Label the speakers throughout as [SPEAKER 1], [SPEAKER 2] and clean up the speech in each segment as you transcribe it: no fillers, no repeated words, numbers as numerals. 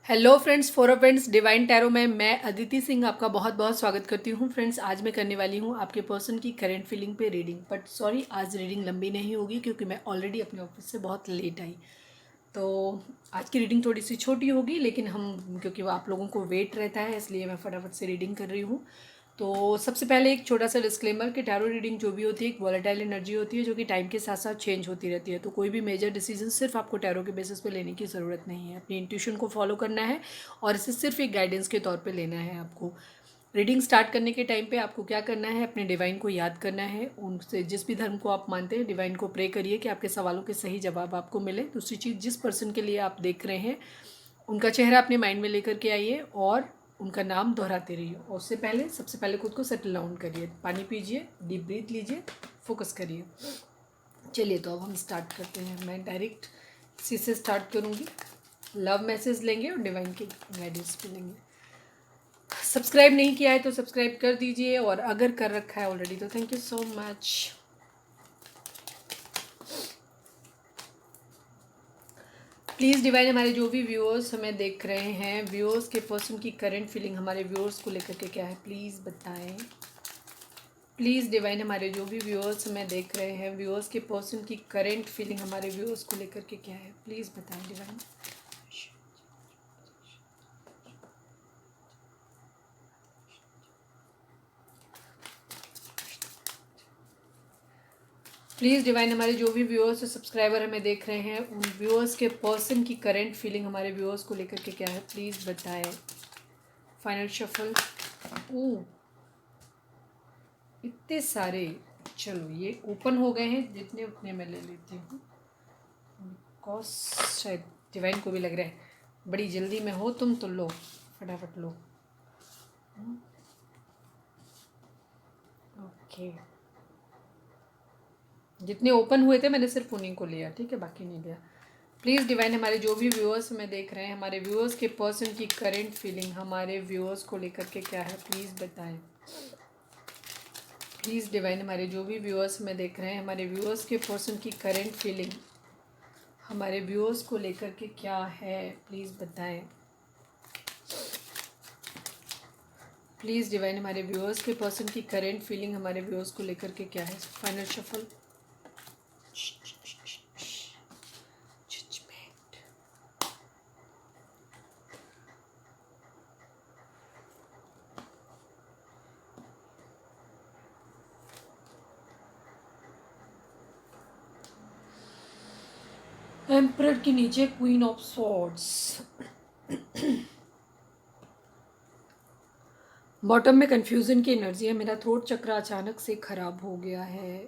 [SPEAKER 1] Hello friends, four friends divine tarot में मैं अदिति सिंह आपका बहुत बहुत स्वागत करती हूँ। फ्रेंड्स, आज मैं करने वाली हूँ आपके पर्सन की करंट फीलिंग पे रीडिंग। बट सॉरी, आज रीडिंग लंबी नहीं होगी क्योंकि मैं ऑलरेडी अपने ऑफिस से बहुत लेट आई। तो आज की रीडिंग थोड़ी सी छोटी होगी, लेकिन हम क्योंकि वो आप लोगों को वेट रहता है इसलिए मैं फटाफट से रीडिंग कर रही हूँ। तो सबसे पहले एक छोटा सा डिस्क्लेमर कि टैरो रीडिंग जो भी होती है एक वॉलेटाइल एनर्जी होती है जो कि टाइम के साथ साथ चेंज होती रहती है। तो कोई भी मेजर डिसीजन सिर्फ आपको टैरो के बेसिस पे लेने की ज़रूरत नहीं है। अपनी इंट्यूशन को फॉलो करना है और इसे सिर्फ एक गाइडेंस के तौर पे लेना है। आपको रीडिंग स्टार्ट करने के टाइम पे आपको क्या करना है, अपने डिवाइन को याद करना है। उनसे जिस भी धर्म को आप मानते हैं डिवाइन को प्रे करिए कि आपके सवालों के सही जवाब आपको मिले। दूसरी चीज़, जिस पर्सन के लिए आप देख रहे हैं उनका चेहरा अपने माइंड में लेकर के आइए और उनका नाम दोहराते रहिए। और उससे पहले सबसे पहले खुद को सेटल डाउन करिए, पानी पीजिए, डीप ब्रीथ लीजिए, फोकस करिए। चलिए, तो अब हम स्टार्ट करते हैं। मैं डायरेक्ट इसी से स्टार्ट करूँगी। लव मैसेज लेंगे और डिवाइन की गाइडेंस भी लेंगे। सब्सक्राइब नहीं किया है तो सब्सक्राइब कर दीजिए, और अगर कर रखा है ऑलरेडी तो thank you so much. Please divine, हमारे जो भी व्यूअर्स हमें देख रहे हैं, व्यूअर्स के पर्सन की करंट फीलिंग हमारे व्यूअर्स को लेकर के क्या है, प्लीज़ बताएं। प्लीज़ डिवाइन, हमारे जो भी व्यूअर्स हमें देख रहे हैं, व्यूअर्स के पर्सन की करंट फीलिंग हमारे व्यूअर्स को लेकर के क्या है, प्लीज़ बताएं डिवाइन। प्लीज़ डिवाइन, हमारे जो भी व्यूअर्स और सब्सक्राइबर हमें देख रहे हैं उन व्यूअर्स के पर्सन की करंट फीलिंग हमारे व्यूअर्स को लेकर के क्या है, प्लीज़ बताएं। Final shuffle. ओह, इतने सारे। चलो, ये ओपन हो गए हैं, जितने उतने मैं ले लेती हूँ। बिकॉज शायद डिवाइन को भी लग रहा है बड़ी जल्दी में हो तुम, तो लो, फटाफट लो। ओके, जितने ओपन हुए थे मैंने सिर्फ उन्हीं को लिया, ठीक है, बाकी नहीं लिया। प्लीज़ डिवाइन, हमारे जो भी व्यूअर्स हमें देख रहे हैं, हमारे व्यूअर्स के पर्सन की करंट फीलिंग हमारे व्यूअर्स को लेकर के क्या है, प्लीज़ बताएं। प्लीज़ डिवाइन, हमारे जो भी व्यूअर्स हमें देख रहे हैं, हमारे व्यूअर्स के पर्सन की करंट फीलिंग हमारे व्यूअर्स को लेकर के क्या है, प्लीज़ बताएं। प्लीज़ डिवाइन, हमारे व्यूअर्स के पर्सन की करंट फीलिंग हमारे व्यूअर्स को लेकर के क्या है। Final shuffle. एम्परर के नीचे क्वीन ऑफ सॉर्ड्स। बॉटम में कंफ्यूजन की एनर्जी है। मेरा थ्रोट चक्र अचानक से खराब हो गया है।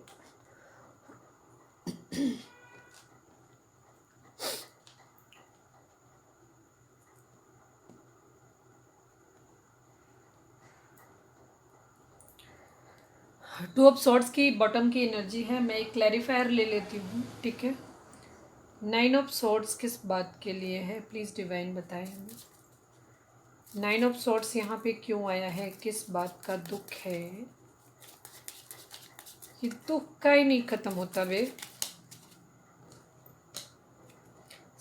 [SPEAKER 1] टू ऑफ सॉर्ड्स की बॉटम की एनर्जी है। मैं एक क्लैरिफायर ले लेती हूँ, ठीक है। नाइन ऑफ सॉर्ड्स किस बात के लिए है, प्लीज़ डिवाइन बताएं हमें। नाइन ऑफ सॉर्ड्स यहाँ पे क्यों आया है, किस बात का दुख है। ये दुख का ही नहीं ख़त्म होता वे।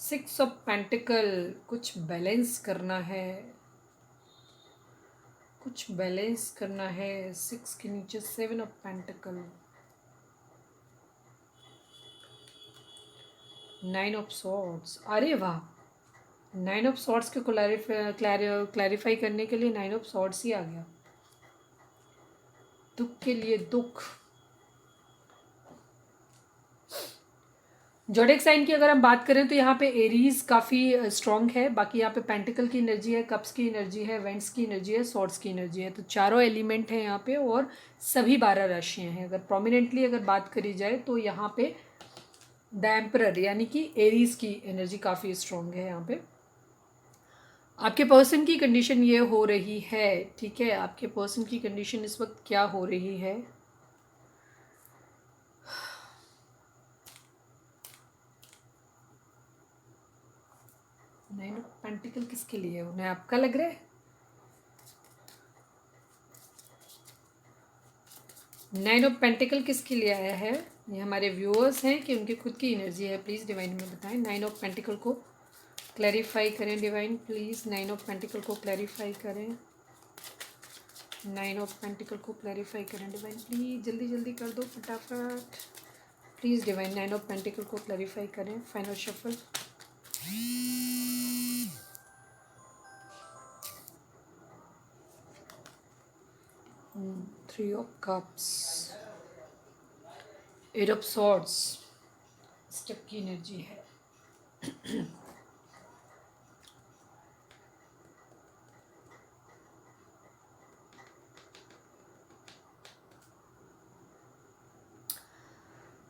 [SPEAKER 1] सिक्स ऑफ पेंटिकल, कुछ बैलेंस करना है, कुछ बैलेंस करना है। सिक्स के नीचे seven of pentacle, nine of swords. अरे वाह, नाइन ऑफ सॉर्ड्स को क्लैरिफाई करने के लिए नाइन ऑफ सॉर्ड्स ही आ गया। दुख के लिए दुख। जोडिक साइन की अगर हम बात करें तो यहाँ पे एरीज काफ़ी स्ट्रॉन्ग है। बाकी यहाँ पे पेंटिकल की एनर्जी है, कप्स की एनर्जी है, वेंट्स की एनर्जी है, सॉर्ड्स की एनर्जी है। तो चारों एलिमेंट हैं यहाँ पे और सभी 12 राशियाँ हैं। अगर प्रोमिनेंटली अगर बात करी जाए तो यहाँ पे द एम्परर यानी कि एरीज की एनर्जी काफ़ी स्ट्रॉन्ग है यहाँ पे। आपके पर्सन की कंडीशन ये हो रही है, ठीक है। आपके पर्सन की कंडीशन इस वक्त क्या हो रही है। नाइन ऑफ पेंटिकल किसके लिए है, उन्हें आपका लग रहा है। नाइन ऑफ पेंटिकल किसके लिए आया है, ये हमारे व्यूअर्स हैं कि उनकी खुद की एनर्जी है। प्लीज़ डिवाइन में बताएं नाइन ऑफ पेंटिकल को क्लैरिफाई करें डिवाइन प्लीज़, 9 ऑफ पेंटिकल को क्लैरिफाई करें, 9 ऑफ पेंटिकल को क्लैरिफाई करें डिवाइन प्लीज़, जल्दी जल्दी कर दो फटाफट प्लीज़ डिवाइन, 9 ऑफ पेंटिकल को क्लैरिफाई करें। Final shuffle. Three of cups, eight of swords, step की एनर्जी है।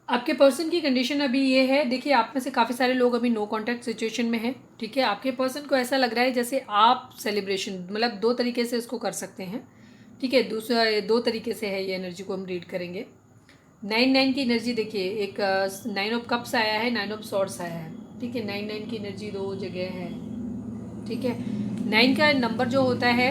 [SPEAKER 1] आपके पर्सन की कंडीशन अभी ये है, देखिए आप में से काफ़ी सारे लोग अभी नो कांटेक्ट सिचुएशन में हैं, ठीक है। आपके पर्सन को ऐसा लग रहा है जैसे आप सेलिब्रेशन, मतलब दो तरीके से इसको कर सकते हैं, ठीक है। दूसरा दो तरीके से है ये एनर्जी को हम रीड करेंगे। 9 की एनर्जी देखिए, एक 9 ऑफ कप्स आया है, 9 ऑफ सॉर्ड्स आया है, ठीक है। 9 की एनर्जी दो जगह है, ठीक है। 9 का नंबर जो होता है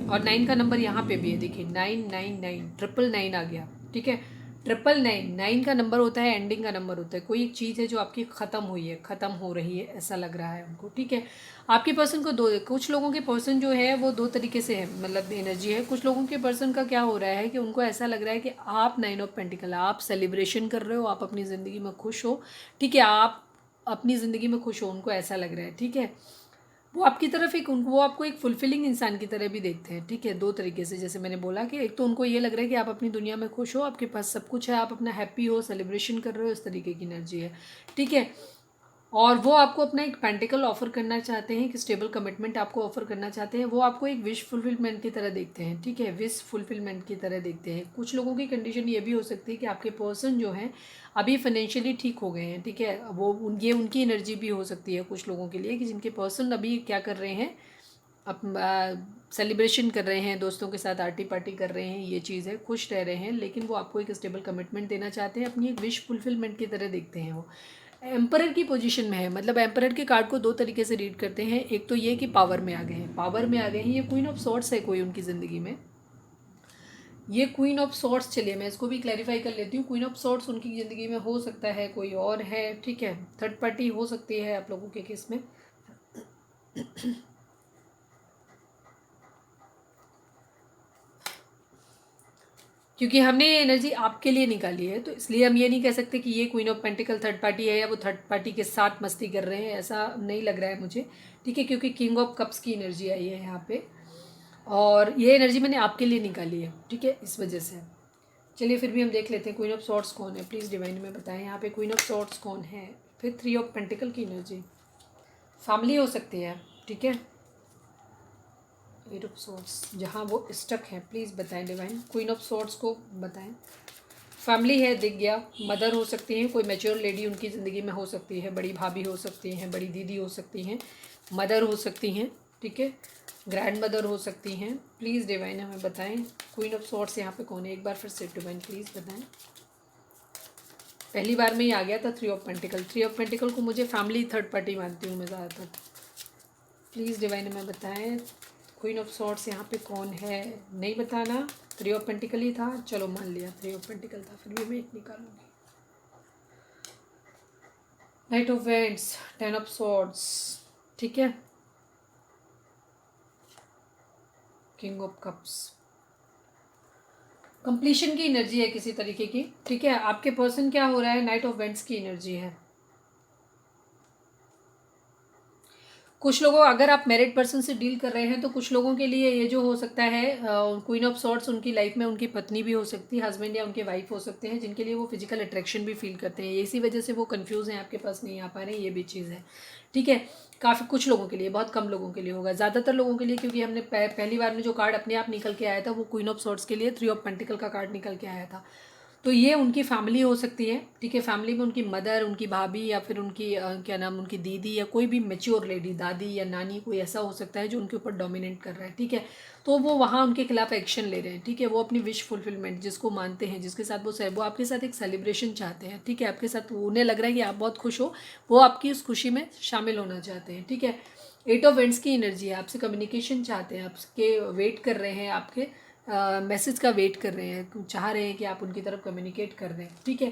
[SPEAKER 1] और 9 का नंबर यहाँ पे भी है, देखिए 999, 999 आ गया, ठीक है। 999 का नंबर होता है, एंडिंग का नंबर होता है। कोई एक चीज़ है जो आपकी ख़त्म हुई है, ख़त्म हो रही है, ऐसा लग रहा है उनको, ठीक है। आपके पर्सन को कुछ लोगों के पर्सन जो है वो दो तरीके से है, मतलब एनर्जी है। कुछ लोगों के पर्सन का क्या हो रहा है कि उनको ऐसा लग रहा है कि आप 9 ऑफ पेंटिकल, आप सेलिब्रेशन कर रहे हो, आप अपनी ज़िंदगी में खुश हो, ठीक है। आप अपनी ज़िंदगी में खुश हो, उनको ऐसा लग रहा है, ठीक है। वो आपकी तरफ एक उनको वो आपको एक फुलफिलिंग इंसान की तरह भी देखते हैं, ठीक है। दो तरीके से, जैसे मैंने बोला कि एक तो उनको ये लग रहा है कि आप अपनी दुनिया में खुश हो, आपके पास सब कुछ है, आप अपना हैप्पी हो, सेलिब्रेशन कर रहे हो, इस तरीके की एनर्जी है, ठीक है। और वो आपको अपना एक पेंटिकल ऑफर करना चाहते हैं, एक स्टेबल कमिटमेंट आपको ऑफर करना चाहते हैं। वो आपको एक विश फुलफिलमेंट की तरह देखते हैं, ठीक है, विश फुलफिलमेंट की तरह देखते हैं। कुछ लोगों की कंडीशन ये भी हो सकती है कि आपके पर्सन जो हैं अभी फाइनेंशियली ठीक हो गए हैं, ठीक है। वो ये उनकी एनर्जी भी हो सकती है कुछ लोगों के लिए कि जिनके पर्सन अभी क्या कर रहे हैं, अब सेलिब्रेशन कर रहे हैं, दोस्तों के साथ आर्टी पार्टी कर रहे हैं, ये चीज़ है, खुश रह रहे हैं, लेकिन वो आपको एक स्टेबल कमिटमेंट देना चाहते हैं, अपनी एक विश फुलफिलमेंट की तरह देखते हैं। वो एम्परर की पोजीशन में है, मतलब एम्परर के कार्ड को दो तरीके से रीड करते हैं। एक तो ये कि पावर में आ गए हैं, पावर में आ गए हैं, ये क्वीन ऑफ सॉर्ड्स है कोई उनकी ज़िंदगी में, ये क्वीन ऑफ सॉर्ड्स। चलिए मैं इसको भी क्लैरिफाई कर लेती हूँ। क्वीन ऑफ सॉर्ड्स उनकी ज़िंदगी में हो सकता है कोई और है, ठीक है, थर्ड पार्टी हो सकती है आप लोगों के केस में। क्योंकि हमने ये एनर्जी आपके लिए निकाली है, तो इसलिए हम ये नहीं कह सकते कि ये queen of pentacle third party है या वो थर्ड पार्टी के साथ मस्ती कर रहे हैं, ऐसा नहीं लग रहा है मुझे, ठीक है। क्योंकि किंग ऑफ कप्स की एनर्जी आई है यहाँ पे, और ये एनर्जी मैंने आपके लिए निकाली है, ठीक है, इस वजह से। चलिए फिर भी हम देख लेते हैं क्वीन ऑफ सॉर्ड्स कौन है, प्लीज़ डिवाइन में बताएं यहाँ पे क्वीन ऑफ सॉर्ड्स कौन है। फिर 3 ऑफ पेंटिकल की एनर्जी, फैमिली हो सकती है, ठीक है। 8 ऑफ सॉर्ड्स, जहाँ वो स्टक है, प्लीज़ बताएं डिवाइन, क्वीन ऑफ सॉर्ड्स को बताएं। फैमिली है, दिख गया। मदर हो सकती हैं, कोई मैच्योर लेडी उनकी ज़िंदगी में हो सकती है, बड़ी भाभी हो सकती हैं, बड़ी दीदी हो सकती हैं, मदर हो सकती हैं, ठीक है, ग्रैंड मदर हो सकती हैं। प्लीज़ डिवाइन हमें बताएं क्वीन ऑफ सॉर्ड्स यहाँ पे कौन है, एक बार फिर से डिवाइन प्लीज़ बताएं। पहली बार में ही आ गया था 3 ऑफ पेंटिकल। 3 ऑफ पेंटिकल को मुझे फैमिली थर्ड पार्टी मानती हूँ मैं ज़्यादातर। प्लीज़ डिवाइन हमें बताएं क्वीन ऑफ सॉर्ड्स यहाँ पे कौन है। नहीं बताना, 3 ऑफ पेंटिकल ही था, चलो मान लिया 3 ऑफ पेंटिकल था, फिर भी मैं एक निकालूंगी। Knight of wands, 10 of swords, ठीक है, किंग ऑफ कप्स, कंप्लीशन की एनर्जी है किसी तरीके की, ठीक है। आपके पर्सन क्या हो रहा है, नाइट ऑफ वेंट्स की एनर्जी है। कुछ लोगों, अगर आप मैरिड पर्सन से डील कर रहे हैं तो कुछ लोगों के लिए ये जो हो सकता है क्वीन ऑफ सॉर्ड्स उनकी लाइफ में उनकी पत्नी भी हो सकती है, हस्बैंड या उनके वाइफ हो सकते हैं, जिनके लिए वो फिजिकल अट्रैक्शन भी फील करते हैं, इसी वजह से वो कंफ्यूज हैं, आपके पास नहीं आ पा रहे हैं, ये भी चीज़ है, ठीक है। काफ़ी कुछ लोगों के लिए, बहुत कम लोगों के लिए होगा, ज़्यादातर लोगों के लिए, क्योंकि हमने पहली बार में जो कार्ड अपने आप निकल के आया था वो क्वीन ऑफ सॉर्ड्स के लिए 3 ऑफ पेंटिकल का कार्ड निकल के आया था। तो ये उनकी फैमिली हो सकती है, ठीक है। फैमिली में उनकी मदर, उनकी भाभी, या फिर उनकी क्या नाम, उनकी दीदी, या कोई भी मैच्योर लेडी, दादी या नानी, कोई ऐसा हो सकता है जो उनके ऊपर डोमिनेट कर रहा है, ठीक है। तो वो वहाँ उनके खिलाफ एक्शन ले रहे हैं, ठीक है। वो अपनी विश फुलफिलमेंट जिसको मानते हैं, जिसके साथ वो आपके साथ एक सेलिब्रेशन चाहते हैं, ठीक है। आपके साथ उन्हें लग रहा है कि आप बहुत खुश हो, वो आपकी उस खुशी में शामिल होना चाहते हैं, ठीक है। 8 ऑफ वेंट्स की एनर्जी है, आपसे कम्युनिकेशन चाहते हैं, आपके वेट कर रहे हैं, आपके मैसेज का वेट कर रहे हैं, चाह रहे हैं कि आप उनकी तरफ कम्युनिकेट कर दें, ठीक है।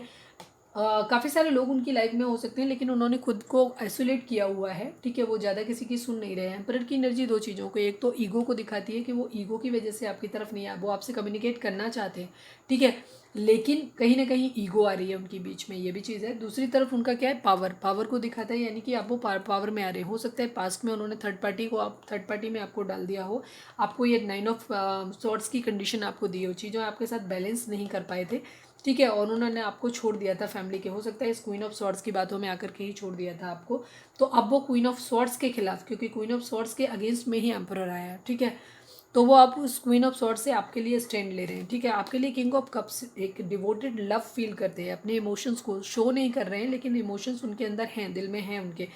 [SPEAKER 1] काफ़ी सारे लोग उनकी लाइफ में हो सकते हैं, लेकिन उन्होंने खुद को आइसोलेट किया हुआ है, ठीक है। वो ज़्यादा किसी की सुन नहीं रहे हैं। एम्परर की एनर्जी दो चीज़ों को, एक तो ईगो को दिखाती है कि वो ईगो की वजह से आपकी तरफ नहीं आ, वो आपसे कम्युनिकेट करना चाहते हैं, ठीक है, लेकिन कहीं ना कहीं ईगो आ रही है उनके बीच में, ये भी चीज़ है। दूसरी तरफ उनका क्या है, पावर, पावर को दिखाता है, यानी कि आप वो पावर में आ रहे हैं। हो सकता है पास्ट में उन्होंने थर्ड पार्टी में आपको डाल दिया हो, आपको ये 9 ऑफ सॉर्ट्स की कंडीशन आपको दी हो, चीज़ें आपके साथ बैलेंस नहीं कर पाए थे, ठीक है, और उन्होंने आपको छोड़ दिया था फैमिली के, हो सकता है इस क्वीन ऑफ सॉर्ड्स की बातों में आकर के ही छोड़ दिया था आपको। तो अब वो क्वीन ऑफ सॉर्ड्स के खिलाफ, क्योंकि क्वीन ऑफ सॉर्ड्स के अगेंस्ट में ही एम्परर आया है, ठीक है, तो वो आप उस क्वीन ऑफ सॉर्ड्स से आपके लिए स्टैंड ले रहे हैं, ठीक है। आपके लिए किंग ऑफ कप्स एक डिवोटेड लव फील करते हैं, अपने इमोशंस को शो नहीं कर रहे हैं, लेकिन इमोशंस उनके अंदर हैं, दिल में हैं उनके,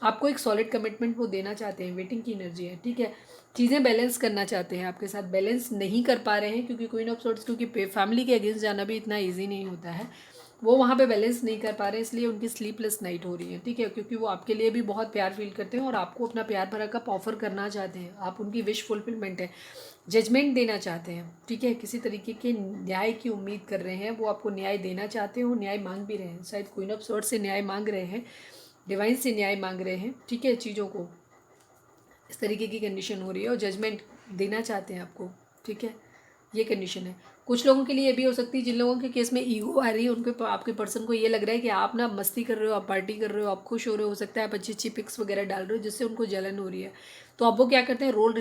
[SPEAKER 1] आपको एक सॉलिड कमिटमेंट वो देना चाहते हैं, वेटिंग की एनर्जी है, ठीक है। चीज़ें बैलेंस करना चाहते हैं आपके साथ, बैलेंस नहीं कर पा रहे हैं, क्योंकि क्वीन ऑफ सॉर्ड्स, क्योंकि फैमिली के अगेंस्ट जाना भी इतना ईजी नहीं होता है, वो वहाँ पे बैलेंस नहीं कर पा रहे, इसलिए उनकी स्लीपलेस नाइट हो रही है, ठीक है, क्योंकि वो आपके लिए भी बहुत प्यार फील करते हैं और आपको अपना प्यार भरा कप ऑफर करना चाहते हैं, आप उनकी विश फुलफिलमेंट है, जजमेंट देना चाहते हैं, ठीक है, किसी तरीके के न्याय की उम्मीद कर रहे हैं, वो आपको न्याय देना चाहते हो, न्याय मांग भी रहे हैं, शायद क्वीन ऑफ सॉर्ड्स से न्याय मांग रहे हैं, डिवाइन से न्याय मांग रहे हैं, ठीक है, चीज़ों को इस तरीके की कंडीशन हो रही है, और जजमेंट देना चाहते हैं आपको, ठीक है, ये कंडीशन है। कुछ लोगों के लिए ये भी हो सकती है, जिन लोगों के केस में ईगो आ रही है, उनके आपके पर्सन को ये लग रहा है कि आप ना मस्ती कर रहे हो, आप पार्टी कर रहे हो, आप खुश हो रहे हो सकता है आप अच्छी अच्छी पिक्स वगैरह डाल रहे हो, जिससे उनको जलन हो रही है। तो अब वो क्या करते हैं, रोल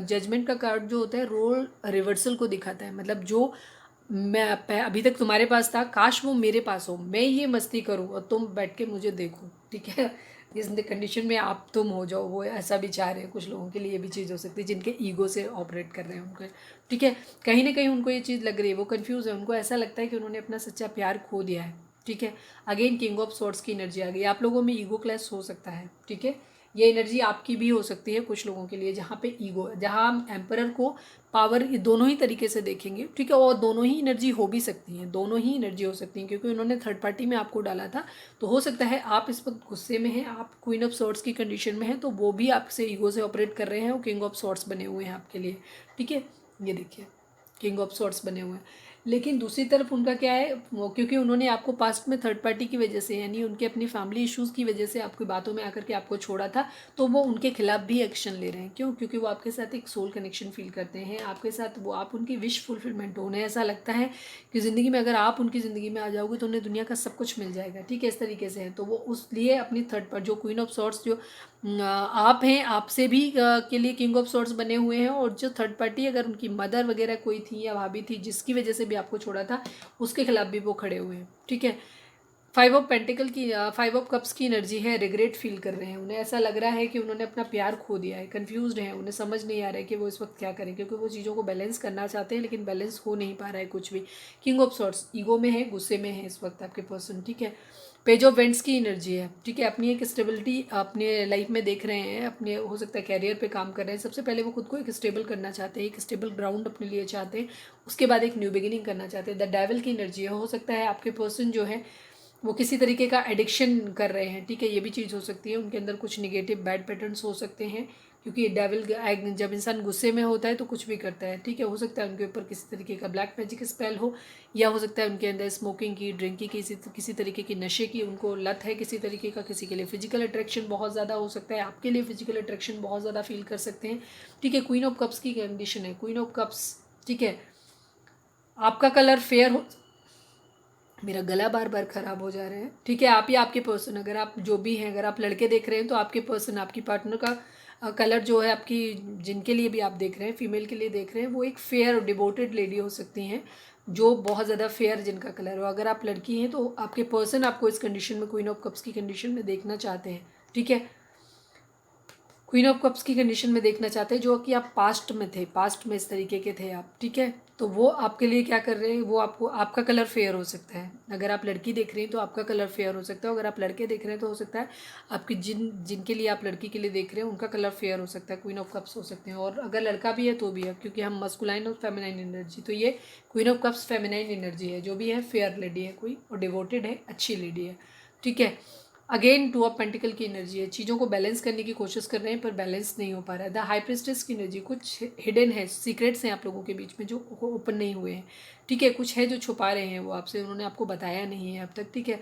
[SPEAKER 1] जजमेंट का कार्ड जो होता है रोल रिवर्सल को दिखाता है, मतलब जो मैं अभी तक तुम्हारे पास था, काश वो मेरे पास हो, मैं ये मस्ती करूँ और तुम बैठ के मुझे देखो, ठीक है, इस कंडीशन में आप तुम हो जाओ, वो ऐसा भी चाह रहे हैं। कुछ लोगों के लिए ये भी चीज़ हो सकती है, जिनके ईगो से ऑपरेट कर रहे हैं उनको, ठीक है, कहीं ना कहीं उनको ये चीज़ लग रही है, वो कंफ्यूज है, उनको ऐसा लगता है कि उन्होंने अपना सच्चा प्यार खो दिया है, ठीक है। अगेन किंग ऑफ सॉर्ड्स की एनर्जी आ गई, आप लोगों में ईगो क्लैश हो सकता है, ठीक है, ये एनर्जी आपकी भी हो सकती है कुछ लोगों के लिए, जहाँ पे ईगो, जहाँ हम एम्परर को पावर दोनों ही तरीके से देखेंगे, ठीक है, और दोनों ही एनर्जी हो भी सकती हैं, दोनों ही एनर्जी हो सकती हैं, क्योंकि उन्होंने थर्ड पार्टी में आपको डाला था, तो हो सकता है आप इस वक्त गुस्से में हैं, आप क्वीन ऑफ सॉर्ड्स की कंडीशन में हैं, तो वो भी आपसे ईगो से ऑपरेट कर रहे हैं, वो किंग ऑफ सॉर्ड्स बने हुए हैं आपके लिए, ठीक है, ये देखिए किंग ऑफ सॉर्ड्स बने हुए हैं। लेकिन दूसरी तरफ उनका क्या है, वो क्योंकि उन्होंने आपको पास्ट में थर्ड पार्टी की वजह से, यानी उनके अपनी फैमिली इश्यूज़ की वजह से आपकी बातों में आकर के आपको छोड़ा था, तो वो उनके खिलाफ भी एक्शन ले रहे हैं, क्यों, क्योंकि वो आपके साथ एक सोल कनेक्शन फील करते हैं, आपके साथ वो, आप उनकी विश फुलफिलमेंट हो, उन्हें ऐसा लगता है कि ज़िंदगी में अगर आप उनकी ज़िंदगी में आ जाओगे तो उन्हें दुनिया का सब कुछ मिल जाएगा, ठीक है, इस तरीके से है, तो वो उस लिए अपनी थर्ड पर जो क्वीन ऑफ सॉर्ड्स जो आप हैं, आपसे भी के लिए किंग ऑफ सॉर्ड्स बने हुए हैं, और जो थर्ड पार्टी अगर उनकी मदर वगैरह कोई थी या भाभी थी जिसकी वजह से भी आपको छोड़ा था, उसके खिलाफ भी वो खड़े हुए हैं, ठीक है। फाइव ऑफ पेंटिकल की, फाइव ऑफ कप्स की एनर्जी है, रिग्रेट फील कर रहे हैं, उन्हें ऐसा लग रहा है कि उन्होंने अपना प्यार खो दिया है, कंफ्यूज्ड हैं, उन्हें समझ नहीं आ रहा है कि वो इस वक्त क्या करें, क्योंकि वो चीज़ों को बैलेंस करना चाहते हैं, लेकिन बैलेंस हो नहीं पा रहा है कुछ भी। किंग ऑफ सॉर्ड्स ईगो में है, गुस्से में है इस वक्त आपके पर्सन, ठीक है। पेज ऑफ वेंट्स की एनर्जी है, ठीक है, अपनी एक स्टेबिलिटी अपने लाइफ में देख रहे हैं, अपने हो सकता है कैरियर पे काम कर रहे हैं, सबसे पहले वो खुद को एक स्टेबल करना चाहते हैं, एक स्टेबल ग्राउंड अपने लिए चाहते हैं, उसके बाद एक न्यू बिगिनिंग करना चाहते हैं। द डेविल की एनर्जी है, हो सकता है आपके पर्सन जो है वो किसी तरीके का एडिक्शन कर रहे हैं, ठीक है, ये भी चीज़ हो सकती है, उनके अंदर कुछ निगेटिव बैड पैटर्न्स हो सकते हैं, क्योंकि डेविल जब इंसान गुस्से में होता है तो कुछ भी करता है, ठीक है, हो सकता है उनके ऊपर किसी तरीके का ब्लैक मैजिक स्पेल हो, या हो सकता है उनके अंदर स्मोकिंग की, ड्रिंकिंग की, किसी तरीके की नशे की उनको लत है किसी तरीके का, किसी के लिए फिजिकल अट्रैक्शन बहुत ज़्यादा हो सकता है, आपके लिए फिजिकल अट्रैक्शन बहुत ज़्यादा फील कर सकते हैं, ठीक है। क्वीन ऑफ कप्स की कंडीशन है, क्वीन ऑफ कप्स, ठीक है, आपका कलर फेयर हो, मेरा गला बार बार ख़राब हो जा रहा है, ठीक है, आप या आपके पर्सन, अगर आप जो भी हैं, अगर आप लड़के देख रहे हैं तो आपके पर्सन, आपकी पार्टनर का कलर जो है, आपकी जिनके लिए भी आप देख रहे हैं, फीमेल के लिए देख रहे हैं, वो एक फेयर और डिवोटेड लेडी हो सकती हैं, जो बहुत ज़्यादा फेयर जिनका कलर हो। अगर आप लड़की हैं तो आपके पर्सन आपको इस कंडीशन में, क्वीन ऑफ कप्स की कंडीशन में देखना चाहते हैं, ठीक है, क्वीन ऑफ कप्स की कंडीशन में देखना चाहते हैं, जो कि आप पास्ट में थे, पास्ट में इस तरीके के थे आप, ठीक है, तो वो आपके लिए क्या कर रहे हैं, वो आपको, आपका कलर फेयर हो सकता है, अगर आप लड़की देख रही हैं तो आपका कलर फेयर हो सकता है, अगर आप लड़के देख रहे हैं तो हो सकता है आपकी जिनके लिए आप लड़की के लिए देख रहे हैं उनका कलर फेयर हो सकता है, क्वीन ऑफ कप्स हो सकते हैं, और अगर लड़का भी है तो भी है, क्योंकि हम मस्कुलाइन और फेमिनाइन एनर्जी, तो ये queen of cups feminine energy है, जो भी है फेयर लेडी है कोई, और डिवोटेड है, अच्छी लेडी है, ठीक है। अगेन टू ऑफ पेंटिकल की एनर्जी है, चीज़ों को बैलेंस करने की कोशिश कर रहे हैं पर बैलेंस नहीं हो पा रहा है। द हाई प्रिस्टेस की एनर्जी, कुछ हिडन है, सीक्रेट्स हैं आप लोगों के बीच में जो ओपन नहीं हुए हैं, ठीक है। कुछ है जो छुपा रहे हैं वो आपसे, उन्होंने आपको बताया नहीं है अब तक, ठीक है।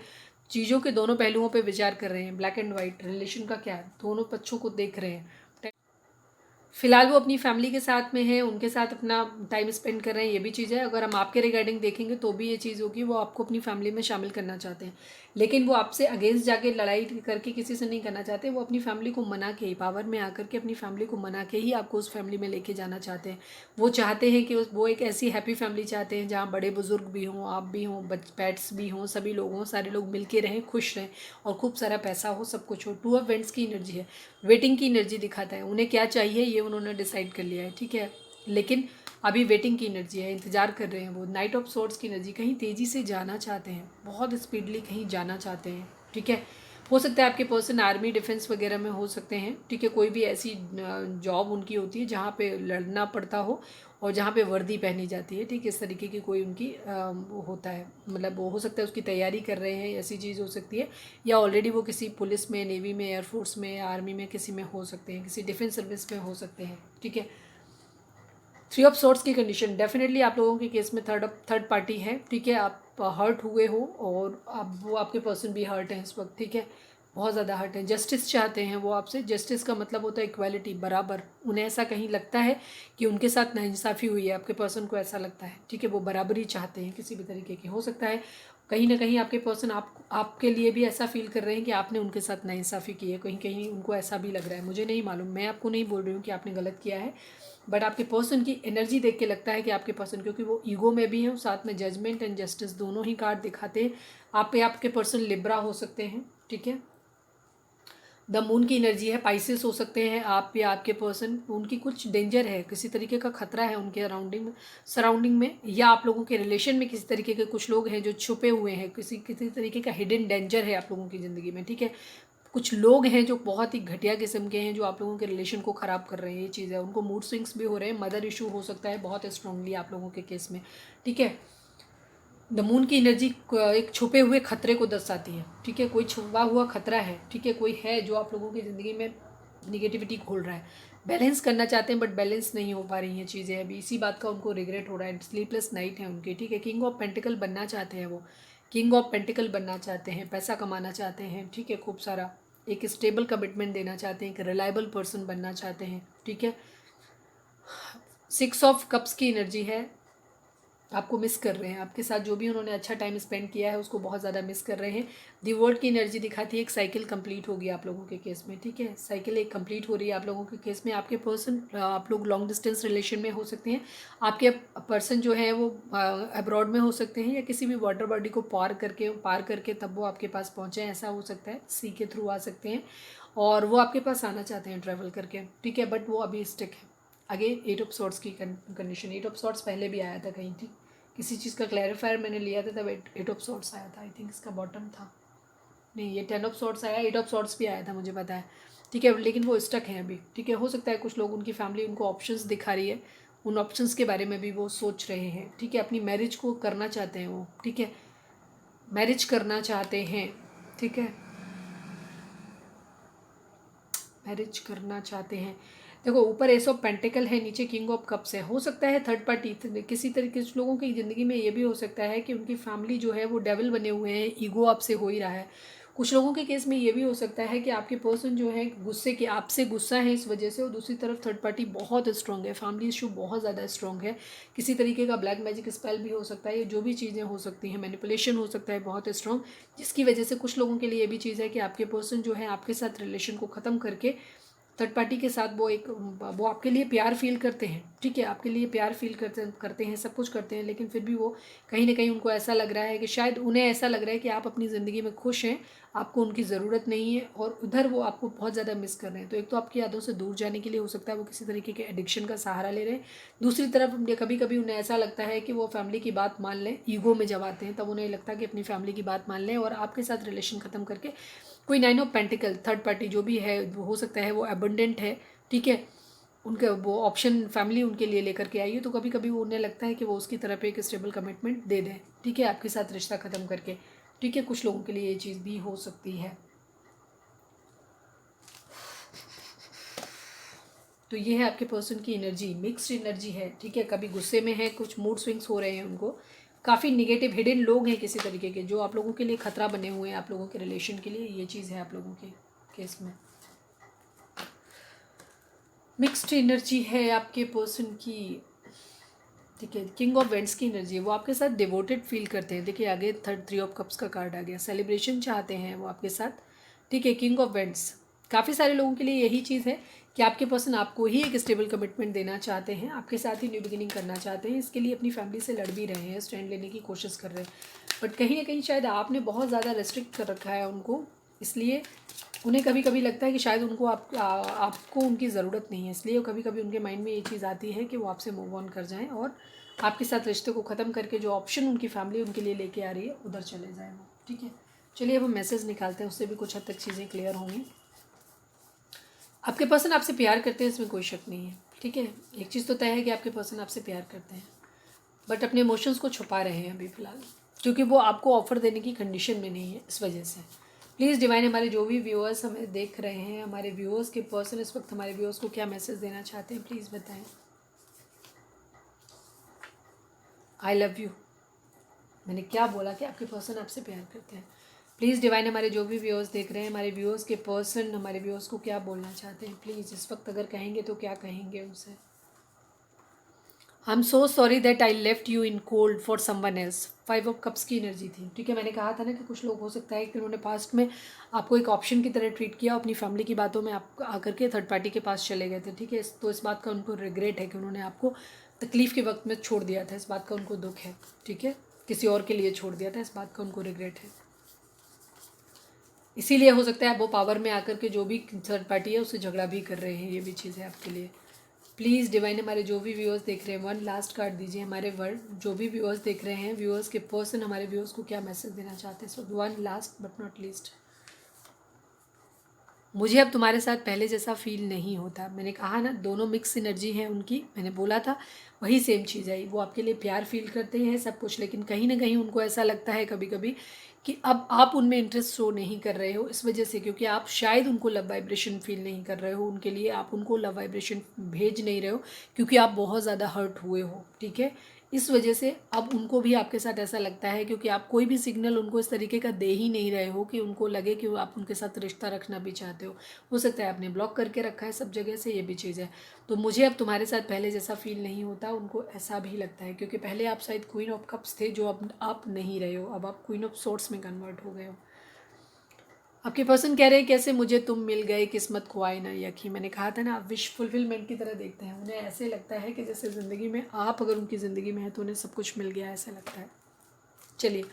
[SPEAKER 1] चीज़ों के दोनों पहलुओं पे विचार कर रहे हैं, ब्लैक एंड वाइट रिलेशन का क्या है, दोनों पक्षों को देख रहे हैं। फिलहाल वो अपनी फैमिली के साथ में है, उनके साथ अपना टाइम स्पेंड कर रहे हैं, ये भी चीज़ है। अगर हम आपके रिगार्डिंग देखेंगे तो भी ये चीज़ होगी, वो आपको अपनी फैमिली में शामिल करना चाहते हैं, लेकिन वो आपसे अगेंस्ट जाके लड़ाई करके किसी से नहीं करना चाहते। वो अपनी फैमिली को मना के ही, पावर में आकर के अपनी फैमिली को मना के ही आपको उस फैमिली में लेके जाना चाहते हैं। वो चाहते हैं कि वो एक ऐसी हैप्पी फैमिली चाहते हैं जहाँ बड़े बुजुर्ग भी हों, आप भी हों, पेट्स भी हों, सभी लोग हों, सारे लोग मिल के रहें, खुश रहें और खूब सारा पैसा हो, सब कुछ हो। टू ऑफ वेंट्स की एनर्जी है, वेटिंग की एनर्जी दिखाता है। उन्हें क्या चाहिए ये उन्होंने डिसाइड कर लिया है, ठीक है, लेकिन अभी वेटिंग की एनर्जी है, इंतजार कर रहे हैं वो। नाइट ऑफ सोर्ड्स की एनर्जी, कहीं तेज़ी से जाना चाहते हैं, बहुत स्पीडली कहीं जाना चाहते हैं, ठीक है। हो सकता है आपके पर्सन आर्मी डिफेंस वगैरह में हो सकते हैं, ठीक है। कोई भी ऐसी जॉब उनकी होती है जहाँ पे लड़ना पड़ता हो और जहाँ पे वर्दी पहनी जाती है, ठीक है। इस तरीके की कोई उनकी वो होता है, मतलब वो हो सकता है उसकी तैयारी कर रहे हैं, ऐसी चीज़ हो सकती है। या ऑलरेडी वो किसी पुलिस में, नेवी में, एयरफोर्स में, आर्मी में, किसी में हो सकते हैं, किसी डिफेंस सर्विस में हो सकते हैं, ठीक है। थ्री ऑफ सॉर्ट्स की कंडीशन, डेफिनेटली आप लोगों के केस में थर्ड पार्टी है, ठीक है। आप हर्ट हुए हो और आप, वो आपके पर्सन भी हर्ट हैं इस वक्त, ठीक है। बहुत ज़्यादा हर्ट हैं, जस्टिस चाहते हैं वो आपसे। जस्टिस का मतलब होता है इक्वालिटी, बराबर। उन्हें ऐसा कहीं लगता है कि उनके साथ नाइंसाफ़ी हुई है, आपके पर्सन को ऐसा लगता है, ठीक है। वो बराबरी चाहते हैं किसी भी तरीके की। हो सकता है कहीं ना कहीं आपके पर्सन आपके लिए भी ऐसा फील कर रहे हैं कि आपने उनके साथ नाइंसाफ़ी की है, कहीं कहीं उनको ऐसा भी लग रहा है। मुझे नहीं मालूम, मैं आपको नहीं बोल रही हूँ कि आपने गलत किया है, बट आपके पर्सन की एनर्जी देख के लगता है कि आपके पर्सन, क्योंकि वो ईगो में भी है, साथ में जजमेंट एंड जस्टिस दोनों ही कार्ड दिखाते हैं। आप पे आपके पर्सन लिब्रा हो सकते हैं, ठीक है। द मून की एनर्जी है, पाइसेस हो सकते हैं आप या आपके पर्सन। उनकी कुछ डेंजर है, किसी तरीके का खतरा है उनके सराउंडिंग में, या आप लोगों के रिलेशन में किसी तरीके के कुछ लोग हैं जो छुपे हुए हैं, किसी किसी तरीके का हिडन डेंजर है आप लोगों की ज़िंदगी में, ठीक है। कुछ लोग हैं जो बहुत ही घटिया किस्म के हैं, जो आप लोगों के रिलेशन को ख़राब कर रहे हैं, ये चीज़ है। उनको मूड स्विंग्स भी हो रहे हैं, मदर इशू हो सकता है बहुत स्ट्रांगली आप लोगों के केस में, ठीक है। द मून की एनर्जी एक छुपे हुए खतरे को दर्शाती है, ठीक है। कोई छुपा हुआ खतरा है, ठीक है। कोई है जो आप लोगों की ज़िंदगी में निगेटिविटी खोल रहा है। बैलेंस करना चाहते हैं बट बैलेंस नहीं हो पा रही हैं चीज़ें अभी, इसी बात का उनको रिग्रेट हो रहा है। स्लीपलेस नाइट है उनकी, ठीक है। किंग ऑफ पेंटिकल बनना चाहते हैं वो, किंग ऑफ पेंटिकल बनना चाहते हैं, पैसा कमाना चाहते हैं, ठीक है, खूब सारा। एक स्टेबल कमिटमेंट देना चाहते हैं, एक रिलायबल पर्सन बनना चाहते हैं, ठीक है। सिक्स ऑफ कप्स की एनर्जी है, आपको मिस कर रहे हैं, आपके साथ जो भी उन्होंने अच्छा टाइम स्पेंड किया है उसको बहुत ज़्यादा मिस कर रहे हैं। दी वर्ल्ड की एनर्जी दिखाती है एक साइकिल कंप्लीट होगी आप लोगों के केस में, ठीक है। साइकिल एक कंप्लीट हो रही है आप लोगों के केस में। आपके पर्सन, आप लोग लॉन्ग डिस्टेंस रिलेशन में हो सकते हैं, आपके पर्सन जो है वो अब्रॉड में हो सकते हैं, या किसी भी वाटर बॉडी को पार करके तब वो आपके पास पहुँचे, ऐसा हो सकता है। सी के थ्रू आ सकते हैं और वो आपके पास आना चाहते हैं ट्रैवल करके, ठीक है, बट वो अभी स्टिक है। अगेन एट ऑफ सॉर्ट्स की कंडीशन, एट ऑफ सॉर्ट्स पहले भी आया था कहीं, ठीक। किसी चीज़ का क्लैरिफायर मैंने लिया था तब एट ऑफ सॉर्ट्स आया था, आई थिंक इसका बॉटम था, नहीं ये टेन ऑफ सॉर्ट्स आया, एट ऑफ सॉर्ट्स भी आया था मुझे पता है, ठीक है। लेकिन वो स्टक हैं अभी, ठीक है। हो सकता है कुछ लोग, उनकी फैमिली उनको ऑप्शंस दिखा रही है, उन ऑप्शंस के बारे में भी वो सोच रहे हैं, ठीक है। अपनी मैरिज को करना चाहते हैं वो, ठीक है, मैरिज करना चाहते हैं, ठीक है, मैरिज करना चाहते हैं। देखो ऊपर एस ऑफ पेंटिकल है, नीचे किंग ऑफ कप्स है। हो सकता है थर्ड पार्टी, किसी तरीके से लोगों की ज़िंदगी में ये भी हो सकता है कि उनकी फैमिली जो है वो डेविल बने हुए हैं, ईगो आपसे हो ही रहा है। कुछ लोगों के केस में ये भी हो सकता है कि आपके पर्सन जो है गुस्से के, आपसे गुस्सा है इस वजह से, और दूसरी तरफ थर्ड पार्टी बहुत स्ट्रॉन्ग है, फैमिली इशू बहुत ज़्यादा स्ट्रॉन्ग है। किसी तरीके का ब्लैक मैजिक स्पेल भी हो सकता है, ये जो भी चीज़ें हो सकती हैं, मैनिपुलेशन हो सकता है बहुत स्ट्रॉन्ग, जिसकी वजह से कुछ लोगों के लिए ये भी चीज़ है कि आपके पर्सन जो है आपके साथ रिलेशन को ख़त्म करके थर्ड पार्टी के साथ वो आपके लिए प्यार फील करते हैं, ठीक है, आपके लिए प्यार फील करते हैं, सब कुछ करते हैं, लेकिन फिर भी वो कहीं ना कहीं उनको ऐसा लग रहा है कि शायद उन्हें ऐसा लग रहा है कि आप अपनी ज़िंदगी में खुश हैं, आपको उनकी ज़रूरत नहीं है, और उधर वो आपको बहुत ज़्यादा मिस कर रहे हैं। तो एक तो आपकी यादों से दूर जाने के लिए हो सकता है वो किसी तरीके के एडिक्शन का सहारा ले रहे हैं। दूसरी तरफ कभी कभी उन्हें ऐसा लगता है कि वो फैमिली की बात मान लें, ईगो में जब आते हैं तब उन्हें लगता है कि अपनी फैमिली की बात मान लें और आपके साथ रिलेशन ख़त्म करके कोई nine of pentacle third party जो भी है, वो हो सकता है वो अबंडेंट है, ठीक है। उनका वो ऑप्शन फैमिली उनके लिए लेकर के आई है, तो कभी कभी वो उन्हें लगता है कि वो उसकी तरफ एक स्टेबल कमिटमेंट दे दें, ठीक है, आपके साथ रिश्ता ख़त्म करके, ठीक है। कुछ लोगों के लिए ये चीज़ भी हो सकती है। तो ये है आपके पर्सन की एनर्जी, मिक्स्ड एनर्जी है, ठीक है। कभी गुस्से में है, कुछ मूड स्विंग्स हो रहे हैं उनको, काफ़ी निगेटिव हिडन लोग हैं किसी तरीके के, जो आप लोगों के लिए खतरा बने हुए हैं, आप लोगों के रिलेशन के लिए। ये चीज़ है आप लोगों के केस में। मिक्स्ड एनर्जी है आपके पर्सन की, ठीक है। किंग ऑफ वेंट्स की एनर्जी है, वो आपके साथ डिवोटेड फील करते हैं। देखिए आगे थ्री ऑफ कप्स का कार्ड आ गया, सेलिब्रेशन चाहते हैं वो आपके साथ, ठीक है। किंग ऑफ वेंट्स, काफ़ी सारे लोगों के लिए यही चीज़ है कि आपके पर्सन आपको ही एक स्टेबल कमिटमेंट देना चाहते हैं, आपके साथ ही न्यू बिगिनिंग करना चाहते हैं। इसके लिए अपनी फैमिली से लड़ भी रहे हैं, स्टैंड लेने की कोशिश कर रहे हैं, बट कहीं ना कहीं शायद आपने बहुत ज़्यादा रेस्ट्रिक्ट कर रखा है उनको, इसलिए उन्हें कभी कभी लगता है कि शायद उनको आपको उनकी ज़रूरत नहीं है, इसलिए कभी कभी उनके माइंड में ये चीज़ आती है कि वो आपसे मूव ऑन कर जाएं और आपके साथ रिश्ते को ख़त्म करके जो ऑप्शन उनकी फैमिली उनके लिए लेके आ रही है उधर चले जाएं वो, ठीक है। चलिए अब हम मैसेज निकालते हैं, उससे भी कुछ हद तक चीज़ें क्लियर होंगी। आपके पर्सन आपसे प्यार करते हैं, इसमें कोई शक नहीं है, ठीक है। एक चीज़ तो तय है कि आपके पर्सन आपसे प्यार करते हैं, बट अपने इमोशंस को छुपा रहे हैं अभी फ़िलहाल, क्योंकि वो आपको ऑफ़र देने की कंडीशन में नहीं है, इस वजह से। प्लीज़ डिवाइन, हमारे जो भी व्यूअर्स हमें देख रहे हैं, हमारे व्यूअर्स के पर्सन इस वक्त हमारे व्यूअर्स को क्या मैसेज देना चाहते हैं, प्लीज़ बताएं। आई लव यू, मैंने क्या बोला कि आपके पर्सन आपसे प्यार करते हैं। प्लीज़ डिवाइन, हमारे जो भी व्यूअर्स देख रहे हैं, हमारे व्यूअर्स के पर्सन हमारे व्यूअर्स को क्या बोलना चाहते हैं, प्लीज़ इस वक्त अगर कहेंगे तो क्या कहेंगे उनसे। I am so sorry that I left you in cold for someone else, 5 of cups की एनर्जी थी, ठीक है। मैंने कहा था ना कि कुछ लोग हो सकता है कि उन्होंने पास्ट में आपको एक ऑप्शन की तरह ट्रीट किया, अपनी फैमिली की बातों में आप आकर के थर्ड पार्टी के पास चले गए थे, ठीक है। तो इस बात का उनको रिग्रेट है कि उन्होंने आपको तकलीफ़ के वक्त में छोड़ दिया था, इस बात का उनको दुख है, ठीक है। किसी और के लिए छोड़ दिया था, इस बात का उनको रिग्रेट है। इसीलिए हो सकता है वो पावर में आकर के जो भी थर्ड पार्टी है उससे झगड़ा भी कर रहे हैं, ये भी चीज़ है आपके लिए। प्लीज़ डिवाइन, हमारे जो भी व्यूअर्स देख रहे हैं, 1 लास्ट कार्ड दीजिए। हमारे वर्ड जो भी व्यूअर्स देख रहे हैं, व्यूअर्स के पर्सन हमारे व्यूअर्स को क्या मैसेज देना चाहते हैं। सो 1 लास्ट बट नॉट लीस्ट, मुझे अब तुम्हारे साथ पहले जैसा फील नहीं होता। मैंने कहा ना, दोनों मिक्स एनर्जी है उनकी, मैंने बोला था वही सेम चीज़ है। वो आपके लिए प्यार फील करते हैं सब कुछ, लेकिन कहीं ना कहीं उनको ऐसा लगता है कभी कभी कि अब आप उनमें इंटरेस्ट शो नहीं कर रहे हो, इस वजह से, क्योंकि आप शायद उनको लव वाइब्रेशन फील नहीं कर रहे हो उनके लिए, आप उनको लव वाइब्रेशन भेज नहीं रहे हो, क्योंकि आप बहुत ज़्यादा हर्ट हुए हो, ठीक है। इस वजह से अब उनको भी आपके साथ ऐसा लगता है, क्योंकि आप कोई भी सिग्नल उनको इस तरीके का दे ही नहीं रहे हो कि उनको लगे कि आप उनके साथ रिश्ता रखना भी चाहते हो सकता है आपने ब्लॉक करके रखा है सब जगह से, ये भी चीज़ है। तो मुझे अब तुम्हारे साथ पहले जैसा फील नहीं होता, उनको ऐसा भी लगता है, क्योंकि पहले आप शायद क्वीन ऑफ कप्स थे, जो अब आप नहीं रहे हो, अब आप क्वीन ऑफ सोर्ट्स में कन्वर्ट हो गए हो। आपके पर्सन कह रहे हैं कैसे मुझे तुम मिल गए, किस्मत खुआई ना यकी। मैंने कहा था ना, आप विश फुलफिलमेंट की तरह देखते हैं, उन्हें ऐसे लगता है कि जैसे ज़िंदगी में आप अगर उनकी ज़िंदगी में है तो उन्हें सब कुछ मिल गया, ऐसा लगता है। चलिए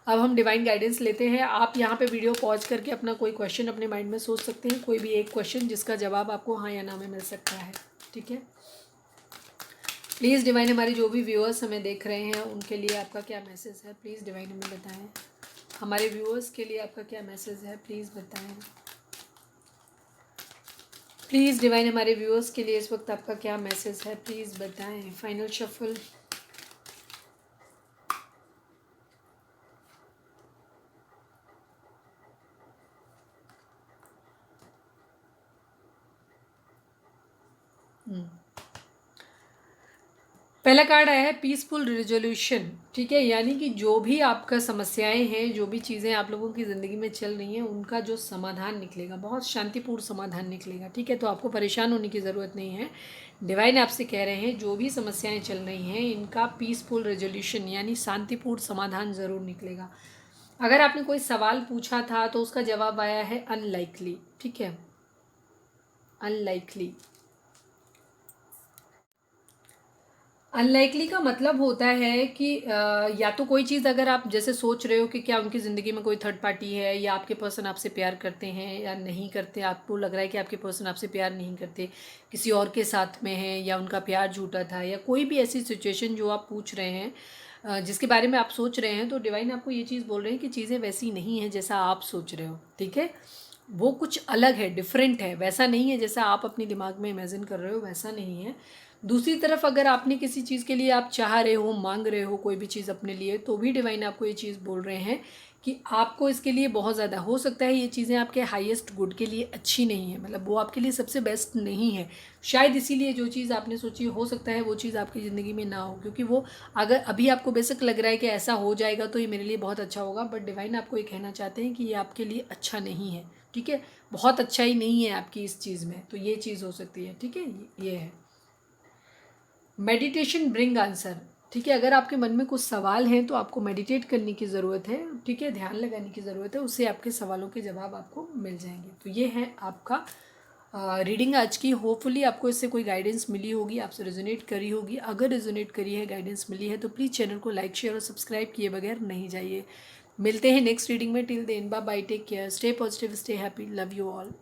[SPEAKER 1] अब हम डिवाइन गाइडेंस लेते हैं। आप यहाँ पे वीडियो पॉज करके अपना कोई क्वेश्चन अपने माइंड में सोच सकते हैं, कोई भी एक क्वेश्चन जिसका जवाब आपको हाँ या ना में मिल सकता है, ठीक है। प्लीज़ डिवाइन, हमारे जो भी व्यूअर्स हमें देख रहे हैं उनके लिए आपका क्या मैसेज है, प्लीज़ डिवाइन हमें बताएं। हमारे व्यूअर्स के लिए आपका क्या मैसेज है, प्लीज़ बताएं। प्लीज़ डिवाइन, हमारे व्यूअर्स के लिए इस वक्त आपका क्या मैसेज है, प्लीज़ बताएं। Final shuffle. पहला कार्ड आया है पीसफुल रिजोल्यूशन, ठीक है। यानी कि जो भी आपका समस्याएं हैं, जो भी चीज़ें आप लोगों की ज़िंदगी में चल रही हैं, उनका जो समाधान निकलेगा, बहुत शांतिपूर्ण समाधान निकलेगा, ठीक है। तो आपको परेशान होने की ज़रूरत नहीं है। डिवाइन आपसे कह रहे हैं जो भी समस्याएं चल रही हैं, इनका पीसफुल रेजोल्यूशन यानी शांतिपूर्ण समाधान ज़रूर निकलेगा। अगर आपने कोई सवाल पूछा था तो उसका जवाब आया है अनलाइकली, ठीक है, अनलाइकली। अनलाइकली का मतलब होता है कि या तो कोई चीज़ अगर आप जैसे सोच रहे हो कि क्या उनकी ज़िंदगी में कोई थर्ड पार्टी है, या आपके पर्सन आपसे प्यार करते हैं या नहीं करते, आपको लग रहा है कि आपके पर्सन आपसे प्यार नहीं करते, किसी और के साथ में है, या उनका प्यार झूठा था, या कोई भी ऐसी सिचुएशन जो आप पूछ रहे हैं, जिसके बारे में आप सोच रहे हैं, तो डिवाइन आपको ये चीज़ बोल रहे हैं कि चीज़ें वैसी नहीं हैं जैसा आप सोच रहे हो, ठीक है। वो कुछ अलग है, डिफरेंट है, वैसा नहीं है जैसा आप अपने दिमाग में इमेजिन कर रहे हो, वैसा नहीं है। दूसरी तरफ अगर आपने किसी चीज़ के लिए आप चाह रहे हो, मांग रहे हो कोई भी चीज़ अपने लिए, तो भी डिवाइन आपको ये चीज़ बोल रहे हैं कि आपको इसके लिए बहुत ज़्यादा हो सकता है ये चीज़ें आपके हाईएस्ट गुड के लिए अच्छी नहीं है, मतलब वो आपके लिए सबसे बेस्ट नहीं है। शायद इसीलिए जो चीज़ आपने सोची हो सकता है वो चीज़ आपकी ज़िंदगी में ना हो, क्योंकि वो अगर अभी आपको बेशक लग रहा है कि ऐसा हो जाएगा तो ये मेरे लिए बहुत अच्छा होगा, बट डिवाइन आपको ये कहना चाहते हैं कि ये आपके लिए अच्छा नहीं है। ठीक है, बहुत अच्छा ही नहीं है आपकी इस चीज़ में, तो ये चीज़ हो सकती है। ठीक है, ये है मेडिटेशन ब्रिंग आंसर। ठीक है, अगर आपके मन में कुछ सवाल हैं तो आपको मेडिटेट करने की ज़रूरत है। ठीक है, ध्यान लगाने की ज़रूरत है, उससे आपके सवालों के जवाब आपको मिल जाएंगे। तो ये है आपका रीडिंग आज की। होपफुली आपको इससे कोई गाइडेंस मिली होगी, आपसे रेजोनेट करी होगी। अगर रेजोनेट करी है, गाइडेंस मिली है, तो प्लीज़ चैनल को लाइक शेयर और सब्सक्राइब किए बगैर नहीं जाइए। मिलते हैं नेक्स्ट रीडिंग में। Till then bye bye, take care, stay positive, stay happy, love you all.